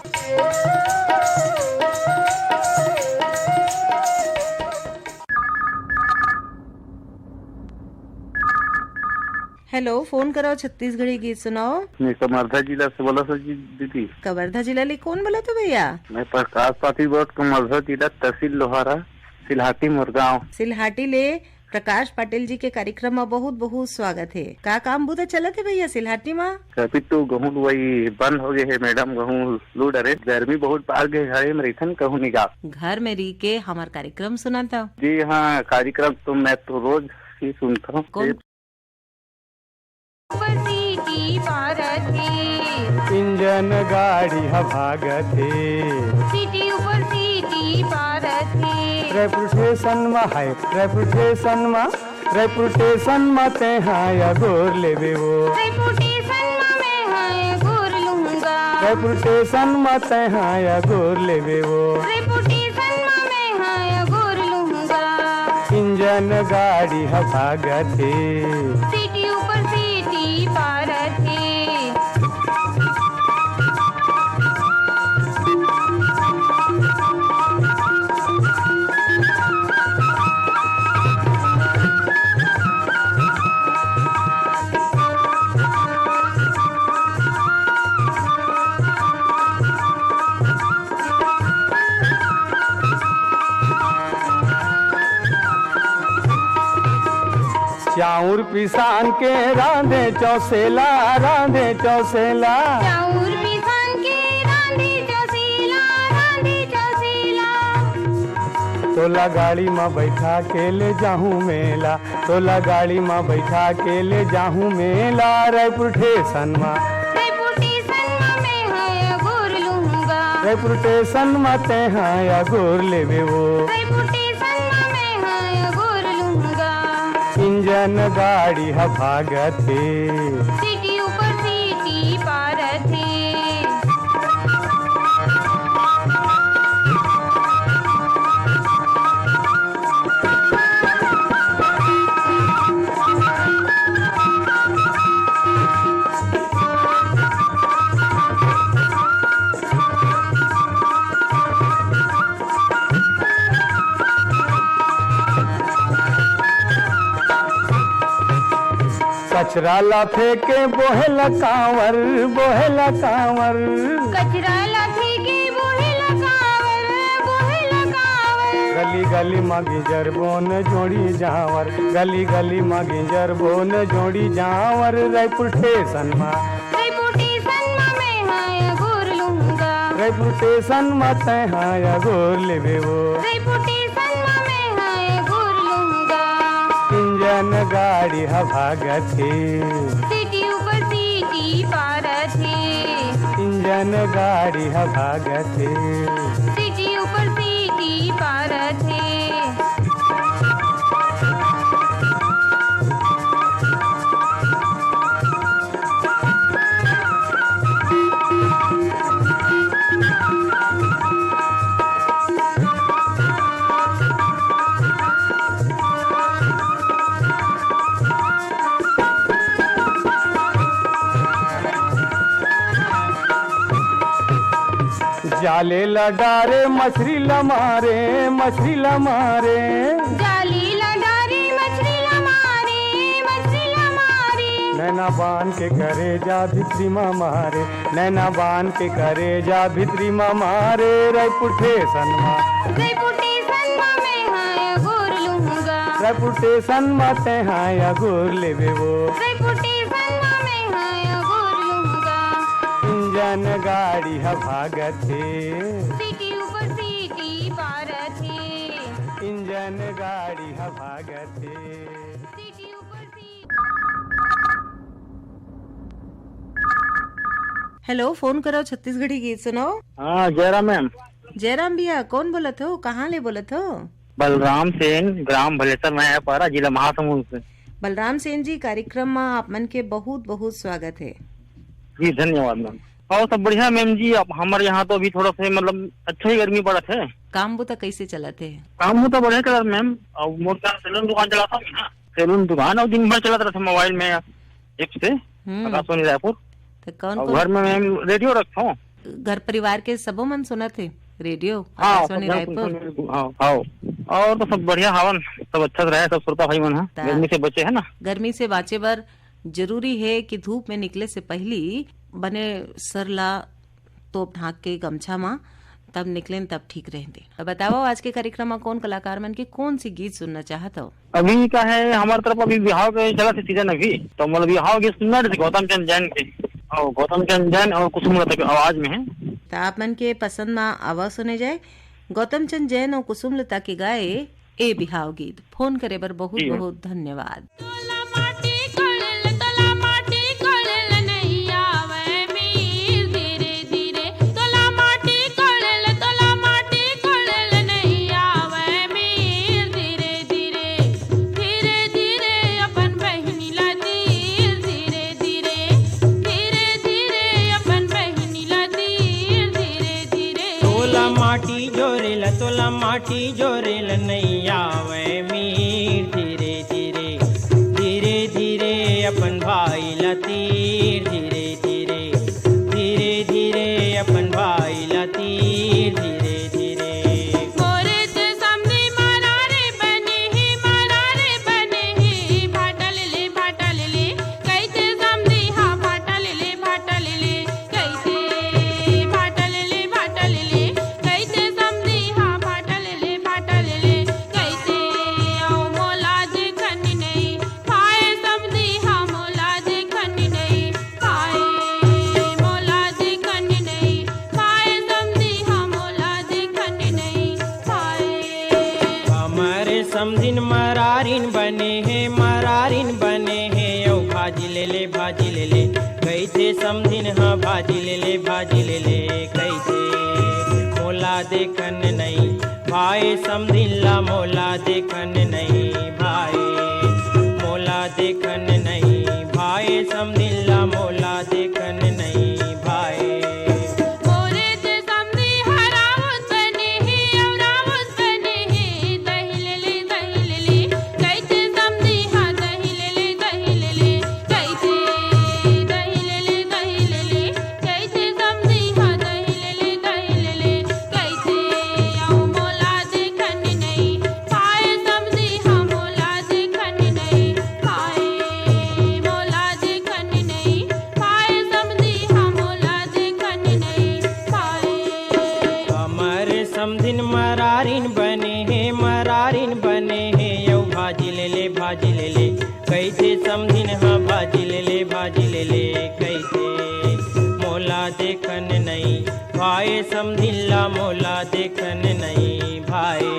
हेलो, फोन करो छत्तीसगढ़ी गीत सुनाओ। मैं कवर्धा जिला से बोला सर जी दीदी। कवर्धा जिला ले कौन बोला तो भैया? मैं प्रकाश पाटिल बोल कवर्धा जिला तहसील लोहारा सिलहाटी मुरगांव। सिलहाटी ले प्रकाश पाटिल जी के कार्यक्रम में बहुत बहुत स्वागत है। का काम बुधा चलत है भैया सिलहाटी में? कभी तो गेहूँ वही बंद हो गए है मैडम, गेहूँ लूट रहे, गर्मी बहुत बाढ़ गए घरे में रहन कहूँ निकाल। घर में रह के हमार कार्यक्रम सुनाता। जी हाँ, कार्यक्रम तो मैं तो रोज ही सुनता हूँ। इंजन गाड़ी भागथे, सीटी ऊपर सीटी पारथे, रेपुटेशन में है, रेपुटेशन में ते हाँ गोर लेवे वो, रेपुटेशन में है गोर लूंगा, रेपुटेशन में ते हाँ गोर लेवे वो, रेपुटेशन में है गोर लूंगा। इंजन गाड़ी भागथे, सीटी ऊपर सीटी पारथे, चाउर पिसान के रांधे चौसेला, रांधे चौसेला, चाउर पिसान के रांधे चौसेला, रांधे चौसेला, तोला गाड़ी में बैठा के ले जाहूँ मेला, तोला गाड़ी में बैठा के ले जाहूँ मेला, रायपुर स्टेशन में, रेपुटेशन में है गोर लूंगा, रेपुटेशन में ते हाँ गोर लेवे वो, रेपुटेशन में है गोर लूंगा। इंजन गाड़ी भागथे, सीटी ऊपर सीटी पारथे, कचरा ला फेंके बोहेला कांवर, बोहेला कांवर, कचरा लाथे के बोहेला कांवर, बोहेला कांवर, गली गली में गिजर बोन जोड़ी जावर, गली गली में गिजर बोन जोड़ी जावर, रायपुर स्टेशन में, रेपुटेशन में है गोर लूंगा, रेपुटेशन में ते हाँ गोर लेवे वो, रेपुटेशन में है गोर लूंगा। इंजन गाड़ी भागथे, सीटी ऊपर सीटी पारथे, इंजन गाड़ी भागथे, सीटी ऊपर सीटी पारथे, जाले लडारे मछली लमारे, मछली लमारे, जाली लडारे मछली लमारे, मछली लमारे, नैना बान के करे जा भित्री मारे, नैना बान के करे जा भित्री मारे, रायपुर स्टेशन में, रेपुटेशन में है गोर लूंगा, रेपुटेशन में ते हाँ गोर लेवे वो, रेपुटेशन में है गोर लूंगा। इंजन गाड़ी भागथे, सीटी ऊपर सीटी पारथे, इंजन गाड़ी भागथे, सीटी ऊपर सीटी। हेलो, फोन करो छत्तीसगढ़ी गीत सुनाओ। हाँ जयराम मैम। जयराम भैया, कौन बोलत हो? कहाँ ले बोलत हो? बलराम सेन, ग्राम भलेसर, मैं पारा, जिला महासमुंद से। बलराम सेन जी, कार्यक्रम में आप मन के बहुत बहुत स्वागत है। जी धन्यवाद मैम। और सब बढ़िया मैम जी। अब हमारे यहाँ तो अभी थोड़ा सा मतलब अच्छा ही गर्मी पड़त है। काम बुता कैसे चलते है? काम हो तो बढ़िया चलत मैम। और मोर का सैलून दुकान चलाता हूँ ना, सैलून दुकान, और दिन भर चलाता रहता मोबाइल में ऐप से आकाशवाणी रायपुर। तो कौन और घर में मैम रेडियो रखता हूँ। घर परिवार के सबो मन सुना थे रेडियो हाँ, आकाशवाणी रायपुर। हाँ, और तो सब बढ़िया हवन, सब अच्छा से रहे, सब श्रोता भाई मन है। गर्मी से बचे है ना। गर्मी से बाचे बर जरूरी है कि धूप में निकले से पहली बने सरला तोप ढाक के गमछा माँ तब निकले तब ठीक रहते। बताओ आज के कार्यक्रम में कौन कलाकार मन के कौन सी गीत सुनना चाहता हो? अभी का है हमारे तरफ अभी बिहाव के चला थे सीजन अभी, तो मतलब बिहाव गीत सुनना थे गौतम चंद जैन के, और गौतम चंद जैन और कुसुमलता की आवाज में है। तो आप मन के पसंद में आवाज सुने जाए गौतम चंद जैन और कुसुमलता के गाए ए बिहाव गीत। फोन करे बर बहुत बहुत धन्यवाद। तोला माटी जोरेल नहीं आवे मीर, धीरे धीरे धीरे धीरे अपन भाई ला तीर, धीरे धीरे धीरे धीरे अपन भाई ला तीर, धीरे धीरे। मोरे से समधी मरारे बने ही भाटल ले कैसे समधी हाँ भाटल ले कैसे भाटल ले कैसे समधी हाँ भाटल ले कैसे आओ मोला देखन नहीं पाए समधी हाँ मोला देखन नहीं पाए, मोला देखन नहीं पाए समधी हाँ मोला देखन नहीं पाए। हमारे समधिन मरारिन बने हैं औ भाजी ले ले कैसे समधिन हाँ भाजी ले ले कैसे मोला देखन नहीं भाई समधिन ला मोला देखन नहीं भाई, मोला देखन नहीं भाई समधिन ला मोला देखन नहीं भाई। मोरे से समधी हरावत बने ही दही ले कैसे समधी हाँ दही ले कैसे दही ले कैसे समधी हाँ दही ले कैसे आओ मोला देखन नहीं पाए समधी हाँ मोला देखन नहीं पाए, मोला देखन नहीं पाए समधी हाँ मोला देखन नहीं पाए। हमारे समधिन मरारिन बने हैं यौ भाजी ले ले कैसे समधिन हाँ भाजी ले ले कैसे मोला देखन नहीं भाई समधिन ला मोला देखन नहीं भाई,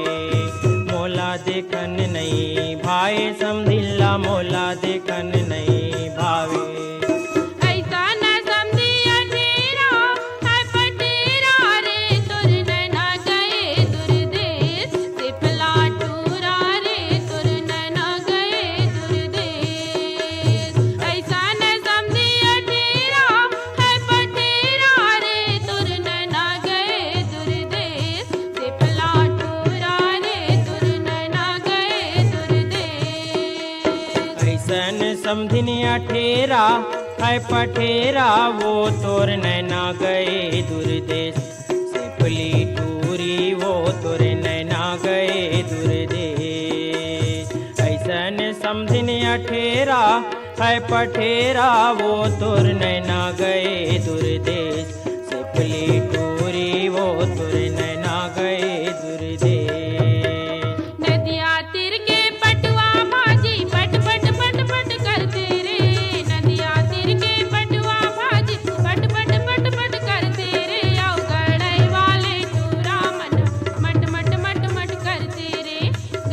मोला देखन नहीं भाई समधिन ला मोला देखन नहीं भावे। ऐसा न समधी अंधेरा है पटेरा रे तुर नैना गए दूर देश से पलाटूरा रे तुर नैना गए दूर देश। ऐसा न समधी अंधेरा है पटेरा रे तुर नैना गए दूर देश से पलाटूरा रे तुर नैना गए दूर देश। ऐसन समधिन अठेरा है पठेरा वो तोर नैना गए दूर देश से पली टूरी वो तोर नैना गए दूर देश। ऐसन समधिन अठेरा है पठेरा वो तोर नैना गए दूर देश से पली टूरी वो तोर नैना गए दूर देश। नदिया तीर के पटवा भाजी पट पट पट पट करते रे, नदिया तीर के पटवा भाजी पट पट पट पट करते रे। आओ गड़ई वाले टूरा मन मट मट मट मट करते रे,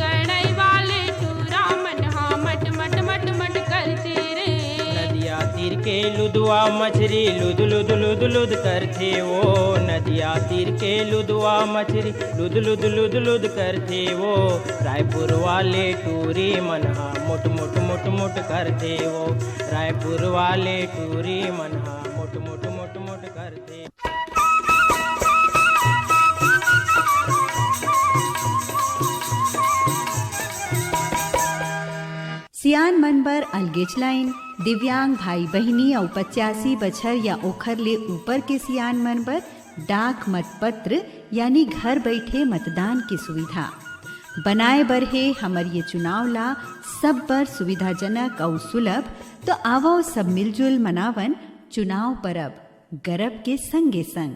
गड़ई वाले टूरा मन हाँ मट मट मट मट करते रे। नदिया तीर के लुदुआ मछली लुद लुद लुद लुद करते वो, नदिया तीर के लुदुआ मछली लुद लुद लुद लुद करते वो। रायपुर वाले टूरी मनहा मुट मुट मुट मुट करते वो, रायपुर वाले टूरी मनहा मुट मुट मुट मुट कर मन बर अलगेच लाइन। दिव्यांग भाई बहिनी और 85 बछर या ओखर ले ऊपर के सियान मन बर डाक मतपत्र यानी घर बैठे मतदान की सुविधा बनाए बर है। हमर ये चुनाव ला सब बर सुविधाजनक और सुलभ। तो आवो सब मिलजुल मनावन चुनाव परब गरब के संगे संग।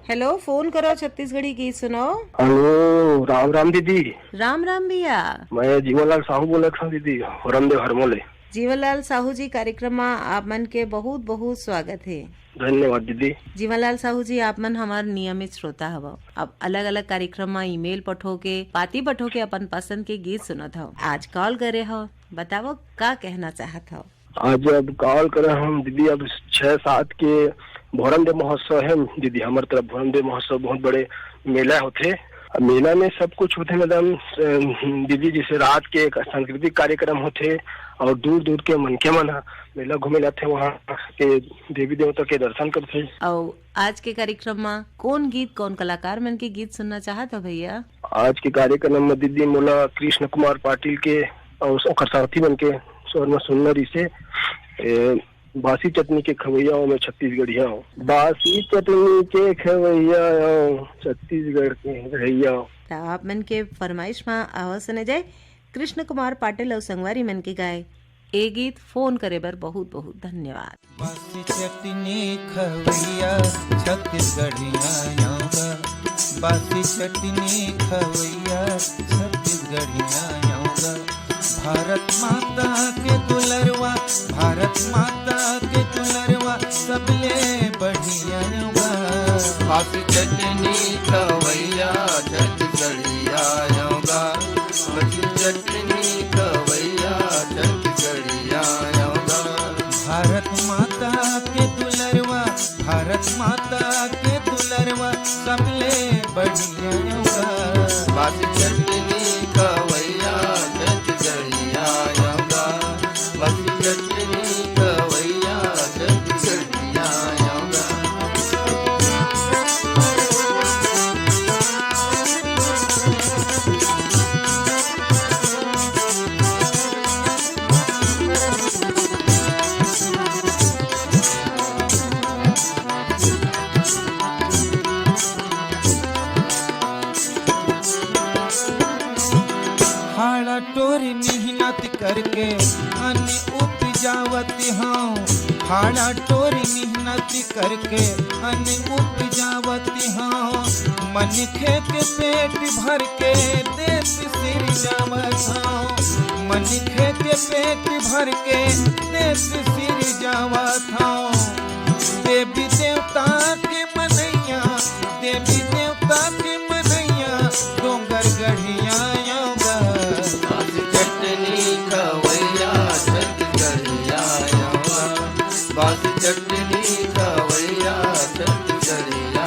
हेलो, फोन करो छत्तीसगढ़ी गीत सुनो। हेलो, राम राम दीदी। राम राम भैया, मैं जीवनलाल साहू बोल रहा हूँ दीदी, हरमदेव हरमोले। जीवनलाल साहू जी, कार्यक्रम में आप मन के बहुत बहुत स्वागत है। धन्यवाद दीदी। जीवनलाल साहू जी, आप मन हमार नियमित श्रोता हव। अब अलग अलग कार्यक्रम में ईमेल पठो के पाती पठो के अपन पसंद के गीत सुनत हो। आज कॉल करे हो, बताओ का कहना चाहत हो। आज अब कॉल करे हम दीदी, अब 6-7 के भोरमदेव महोत्सव है दीदी। हमारे तरफ भोरमदेव महोत्सव बहुत बड़े मेला होते। मेला में सब कुछ होते मैडम दीदी, जैसे रात के सांस्कृतिक कार्यक्रम होते और दूर दूर के मनके मन मेला घूमे जाते, वहाँ के देवी देवता के दर्शन करते। और आज के कार्यक्रम में कौन गीत, कौन कलाकार मन के गीत सुनना चाहत हो भैया? आज के कार्यक्रम में दीदी मोला कृष्ण कुमार पाटिल के और साथी बन के स्वर में सुनना रिसे बासी चटनी के खवैया में छत्तीसगढ़िया। बासी चटनी के खवैया छत्तीसगढ़ के रहिया। आप मन के फरमाइश में आवाज सुने जाए कृष्ण कुमार पाटिल और संगवारी मन के गाए ए गीत। फोन करे बर बहुत बहुत धन्यवाद। बासी चटनी खवैया छत्तीसगढ़िया, बासी चटनी खवैया छत्तीसगढ़िया। भारत माता के दुलरवा, भारत माता के दुलरवा सबले बढ़िया। बासी चटनी खवैया छत्तीसगढ़िया, बासी चटनी खवैया छत्तीसगढ़िया। भारत माता के दुलरवा, भारत माता के दुलरवा सबले बढ़िया। बासी चटनी खवैया छत्तीसगढ़िया, बासी चटनी खवैया छत्तीसगढ़िया। हाड़ा टोरी मेहनत करके अन्न उपजावत हूँ, हाड़ा टोरी मेहनत करके अन्न उपजावत हूँ। मन खे के पेट भर के देश सिरजावत हूँ, मन खे के पेट भर के देश सिरजावत हूँ। देवी देवता के मनैया, देवी देवता के मनैया डोंगर गढ़िया। चटनी खवैया छत्तीसगढ़िया, बासी चटनी खवैया छत्तीसगढ़िया।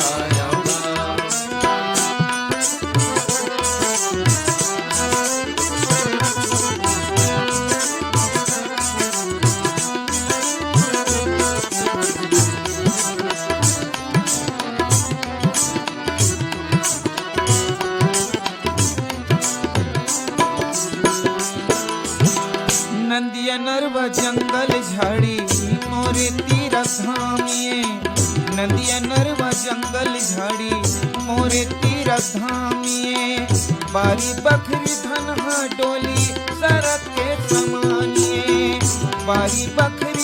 नंदिया नरवा जंगल झाड़ी मोरे तीरथ धामिये, नंदिया नरवा जंगल झाड़ी मोरे तीरथ धामिये। बारी बखरी धनहा डोली सड़क के समानिये, बारी बखरी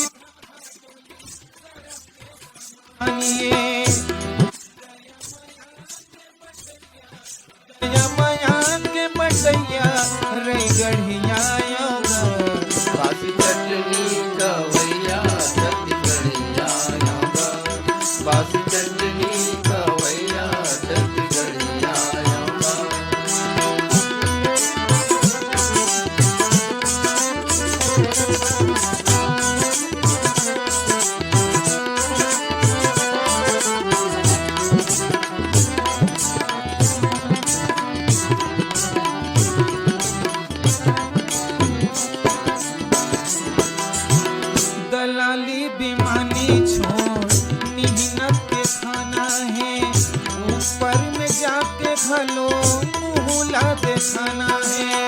मयान के मटैया रे गढ़िया। बासी चटनी खवैया छत्तीसगढ़िया, बासी चटनी खवैया छत्तीसगढ़िया। में जाके घलो मुँह ला दिखाना है।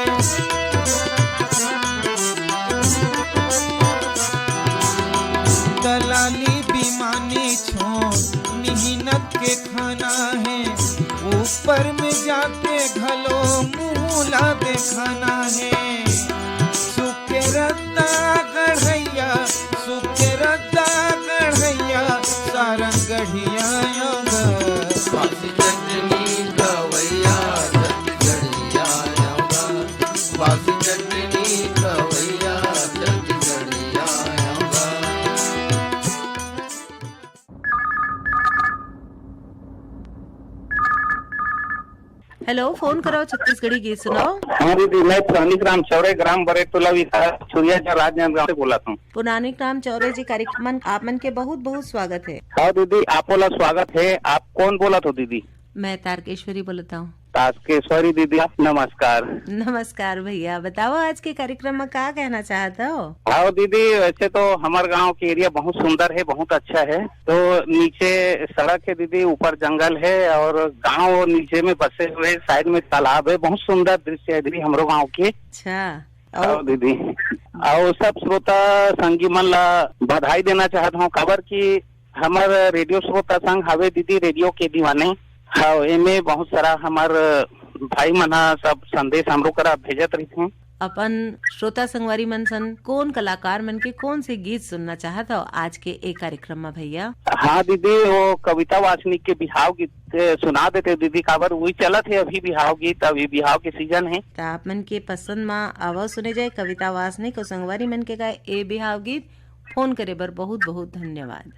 दलाली बेईमानी छोड़ मेहनत के खाना है। ऊपर में जाके घलो मुँह ला दिखाना है। सुके रद्दा गढ़ैया सुके रद्दा गढ़ैया सारंग गढ़िया योगा बासी चटनी कवैया गढ़िया योगा बासी चटनी कवैया गढ़िया योगा। हेलो, फोन करो, छत्तीसगढ़ी गीत सुनाओ। हाँ दीदी, मैं पुरानी ग्राम चौरे ग्राम बरेटोला विकास छुरिया राजनांदगांव से बोला था। पुराने ग्राम चौरे जी कार्यक्रम आप मन के बहुत बहुत स्वागत है। हाँ दीदी, आप बोला स्वागत है। आप कौन बोला तो दीदी? मैं तारकेश्वरी बोलता हूँ। तारकेश्वरी दीदी, नमस्कार। नमस्कार भैया, बताओ आज के कार्यक्रम में क्या कहना चाहते हो? हाँ दीदी, वैसे तो हमारे गांव की एरिया बहुत सुंदर है, बहुत अच्छा है। तो नीचे सड़क है दीदी, ऊपर जंगल है और गांव नीचे में बसे हुए, साइड में तालाब है। बहुत सुंदर दृश्य है दीदी हमारे गाँव के। अच्छा और दीदी, और सब श्रोता संगी मन ला बधाई देना चाहता हूँ। खबर की हमारे रेडियो श्रोता संघ हवे दीदी, रेडियो के दीवाने। हाँ, एमे बहुत सारा हमार भाई मन सब संदेश हमरो करा भेजत रही थे। अपन श्रोता संगवारी मन सन कौन कलाकार मन के कौन से गीत सुनना चाहता हो आज के एक कार्यक्रम में भैया? हाँ दीदी, वो कविता वासनिक के बिहाव गीत सुना देते दीदी। खबर वही चलत है अभी, बिहाव गीत, अभी बिहाव के सीजन है। तो आप मन के पसंद में आवाज सुने जाए कविता वासनिक और संगवारी मन के गाए ए बिहाव गीत। फोन करे बर बहुत बहुत धन्यवाद।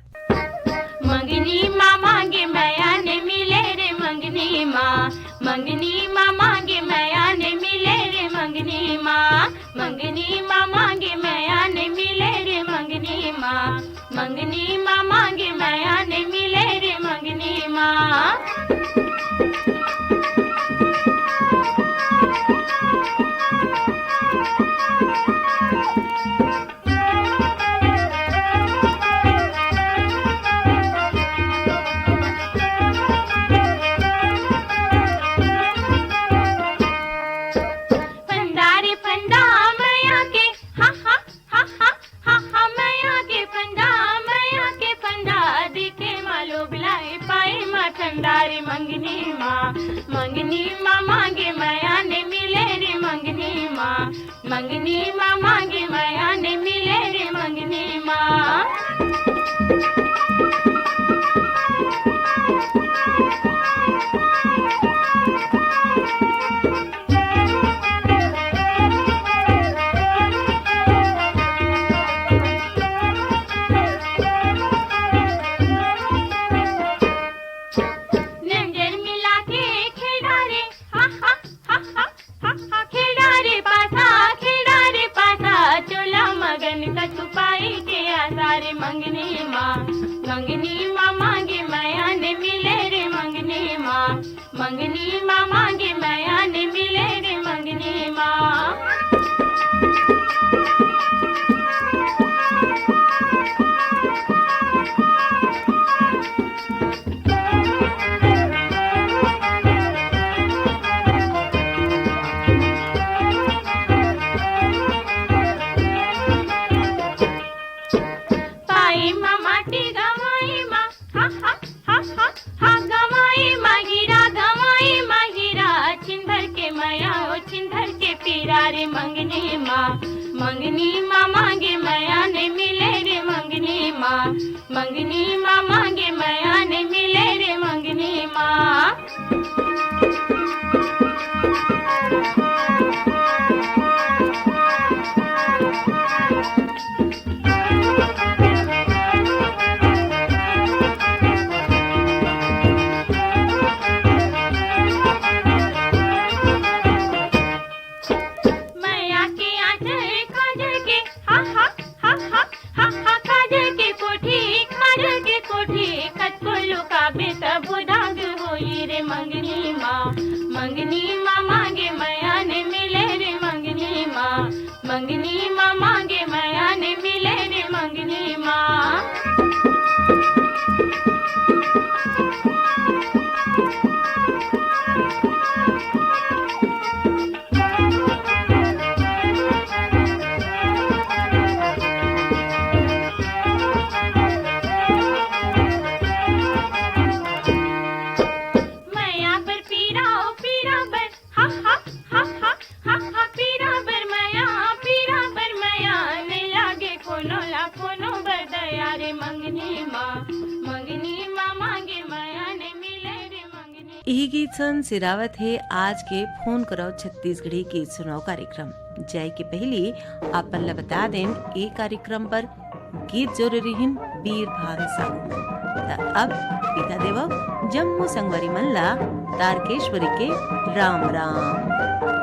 मंगनी माँ मांगे मैया ने मिले रे मंगनी माँ मंगनी माँ मांगे मैया ने मिले रे मंगनी माँ मंगनी माँ मांगे मैया ने मिले रे मंगनी माँ मंगनी माँ मांगे मैया ने मिले रे मंगनी माँ। ठंडारी मंगनी माँ मांगे मैया ने मिले रे मंगनी माँ मंगनी माँ मांगे मैया ने मिले रे मंगनी माँ। मंगनी माँ मांगे मैया ने मिले रे मंगनी माँ मंगनी माँ मांगे मैया ने मिले रे मंगनी माँ। मंगनी माँ मांगे मैया ने मिले रे मंगनी माँ मंगनी माँ मांगे मैया ने मिले रे मंगनी माँ। मंगनी माँ मांगे मैया ने मिले रे मंगनी माँ मंगनी माँ मांगे मैया ने मिले रे मंगनी माँ। यही गीत सन सिरावत है आज के फोन करो छत्तीसगढ़ी गीत सुनाओ कार्यक्रम। जाय के पहले आपन ला बता दें ये कार्यक्रम पर गीत जरूरी हिन वीर भान साहू। अब पिता देव जम्मू संगवारी मन ला तारकेश्वरी के राम राम।